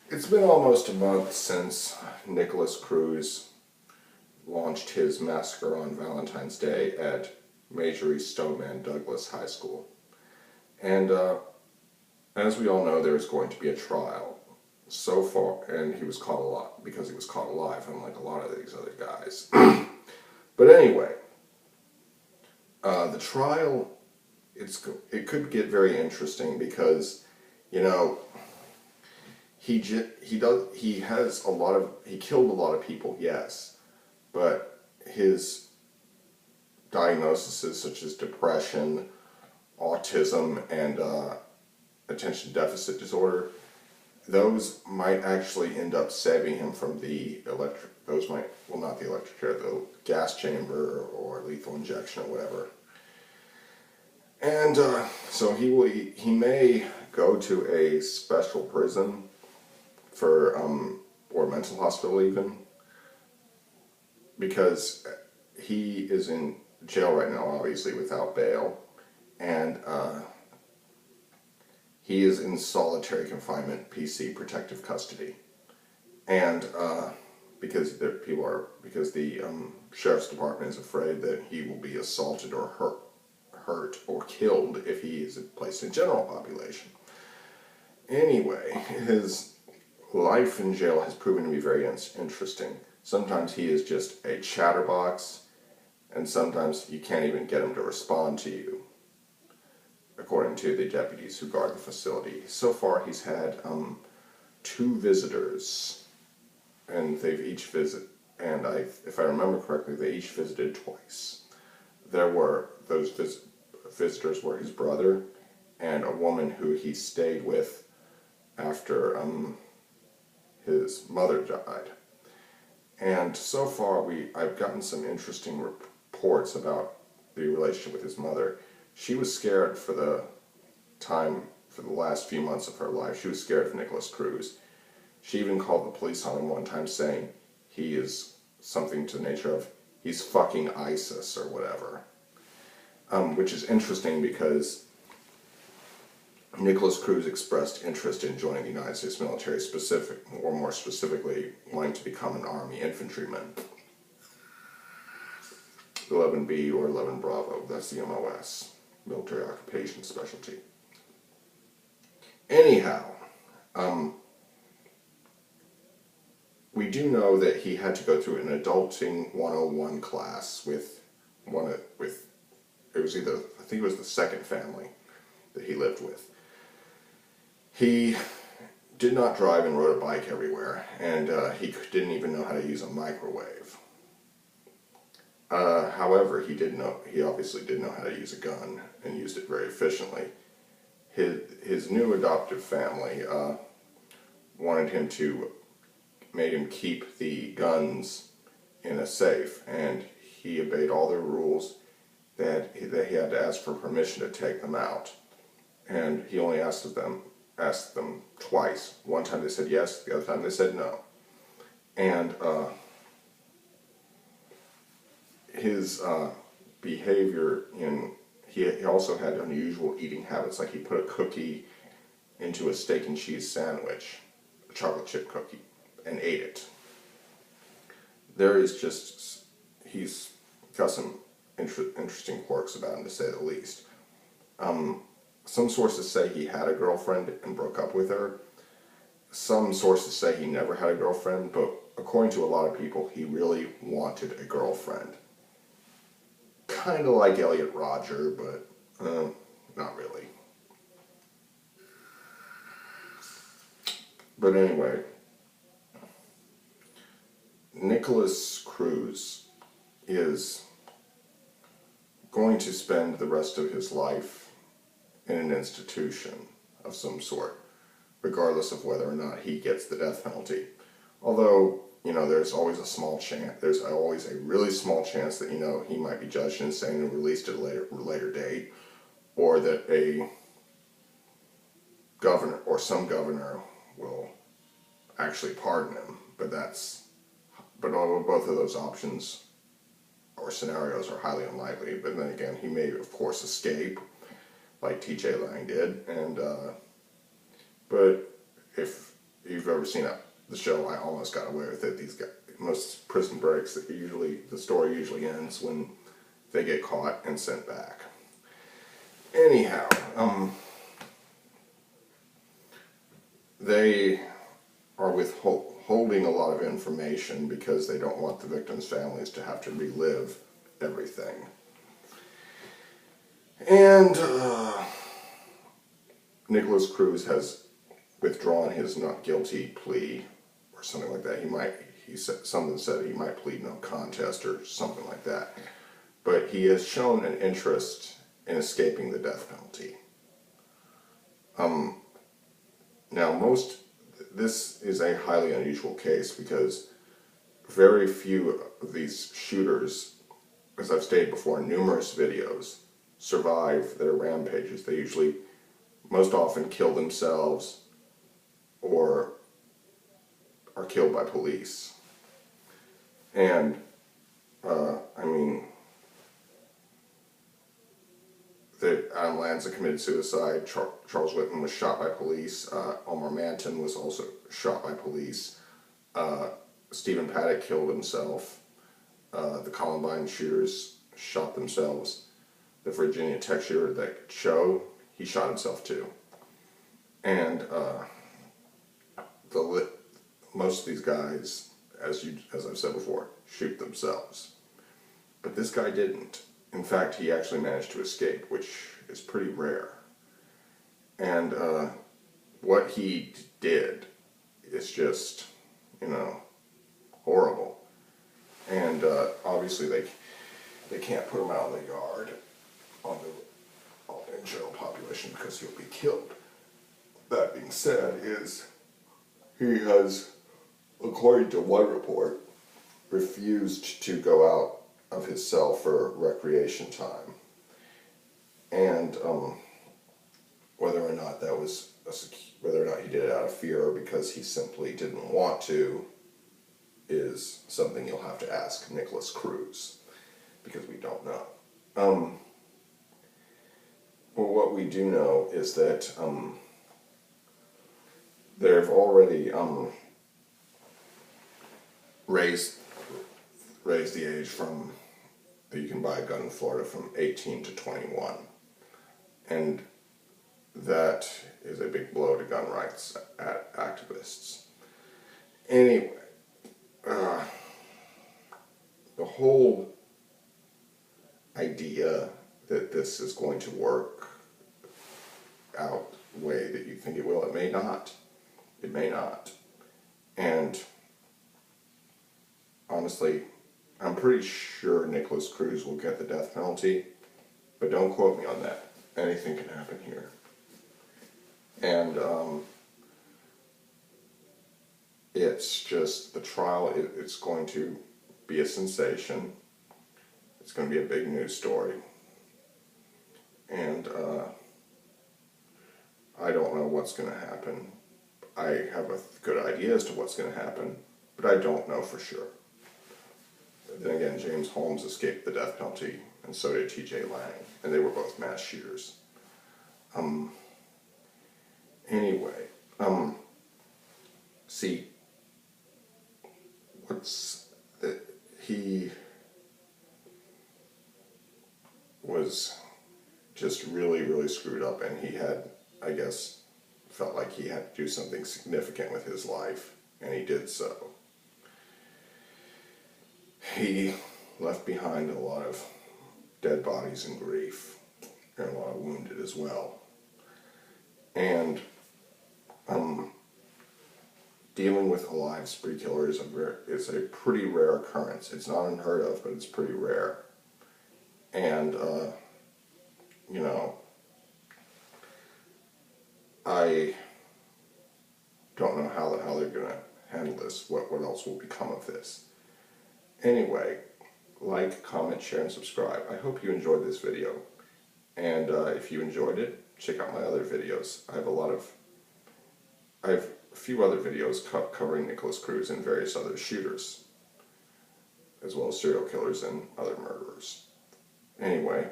It's been almost a month since Nikolas Cruz launched his massacre on Valentine's Day at Marjorie Stoneman Douglas High School. And as we all know, there's going to be a trial. So far, and he was caught alive because he was caught alive, unlike a lot of these other guys. But anyway, the trial, it could get very interesting because, you know, he killed a lot of people, yes, but his diagnoses such as depression, autism, and attention deficit disorder, those might actually end up saving him from not the electric chair, the gas chamber or lethal injection or whatever. And so he may go to a special prison for or mental hospital even, because he is in jail right now, obviously without bail, and he is in solitary confinement, PC, protective custody, and because the sheriff's department is afraid that he will be assaulted or hurt or killed if he is placed in general population. Anyway, his life in jail has proven to be very interesting. Sometimes he is just a chatterbox, and sometimes you can't even get him to respond to you, according to the deputies who guard the facility. So far, he's had 2 visitors, and they've each if I remember correctly, they each visited twice. Those visitors were his brother and a woman who he stayed with after his mother died. And so far, I've gotten some interesting reports about the relationship with his mother. She was scared for the last few months of her life. She was scared of Nikolas Cruz. She even called the police on him one time, saying he is something to the nature of, he's fucking ISIS or whatever. Which is interesting because Nikolas Cruz expressed interest in joining the United States military, or more specifically, wanting to become an Army infantryman. 11B or 11 Bravo, that's the MOS, military occupation specialty. Anyhow, we do know that he had to go through an adulting 101 class I think it was the second family that he lived with. He did not drive and rode a bike everywhere, and he didn't even know how to use a microwave. However, he obviously did know how to use a gun and used it very efficiently. His new adoptive family made him keep the guns in a safe, and he obeyed all their rules. That he had to ask for permission to take them out, and he only asked them twice. One time they said yes, the other time they said no. And his behavior he also had unusual eating habits, like he put a cookie into a steak and cheese sandwich, a chocolate chip cookie, and ate it. He's got some interesting quirks about him, to say the least. Some sources say he had a girlfriend and broke up with her. Some sources say he never had a girlfriend, but according to a lot of people, he really wanted a girlfriend. Kind of like Elliot Rodger, but not really. But anyway, Nikolas Cruz is going to spend the rest of his life in an institution of some sort, regardless of whether or not he gets the death penalty. Although, there's always there's always a really small chance that, he might be judged insane and released at a later date, or that a governor or some governor will actually pardon him. But both of those options or scenarios are highly unlikely. But then again, he may, of course, escape, like T.J. Lang did. But if you've ever seen the show I Almost Got Away with It, these guys, most prison breaks, the story usually ends when they get caught and sent back. Anyhow, they are withholding a lot of information because they don't want the victims' families to have to relive everything. And Nikolas Cruz has withdrawn his not guilty plea or something like that. Someone said he might plead no contest or something like that. But he has shown an interest in escaping the death penalty. Now, this is a highly unusual case because very few of these shooters, as I've stated before in numerous videos, survive their rampages. They usually, most often, kill themselves or are killed by police. And, Adam Lanza committed suicide. Charles Whitman was shot by police. Omar Manton was also shot by police. Stephen Paddock killed himself. The Columbine shooters shot themselves. The Virginia Tech shooter, that Cho, he shot himself too. And most of these guys, as I've said before, shoot themselves. But this guy didn't. In fact, he actually managed to escape, which is pretty rare. And what he did is just, horrible. And obviously they can't put him out in the yard in general population because he'll be killed. That being said, he has, according to one report, refused to go out of his cell for recreation time. And whether or not he did it out of fear or because he simply didn't want to is something you'll have to ask Nikolas Cruz, because we don't know. Well, what we do know is that they've already raised the age that you can buy a gun in Florida from 18 to 21. And that is a big blow to gun rights activists. Anyway, the whole idea that this is going to work out the way that you think it will, it may not. It may not. And honestly, I'm pretty sure Nikolas Cruz will get the death penalty, but don't quote me on that. Anything can happen here. And it's just, the trial, it's going to be a sensation. It's going to be a big news story. And I don't know what's going to happen. I have a good idea as to what's going to happen, but I don't know for sure. Then again, James Holmes escaped the death penalty, and so did T.J. Lang, and they were both mass shooters. Anyway, see, he was just really, really screwed up, and he had, I guess, felt like he had to do something significant with his life, and he did so. He left behind a lot of dead bodies and grief, and a lot of wounded as well. And dealing with a live spree killer is a pretty rare occurrence. It's not unheard of, but it's pretty rare. And I don't know how the hell they're going to handle this. What else will become of this? Anyway, like, comment, share, and subscribe. I hope you enjoyed this video. And if you enjoyed it, check out my other videos. I have a few other videos covering Nikolas Cruz and various other shooters, as well as serial killers and other murderers. Anyway,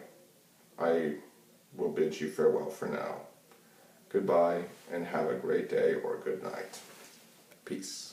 I will bid you farewell for now. Goodbye, and have a great day or good night. Peace.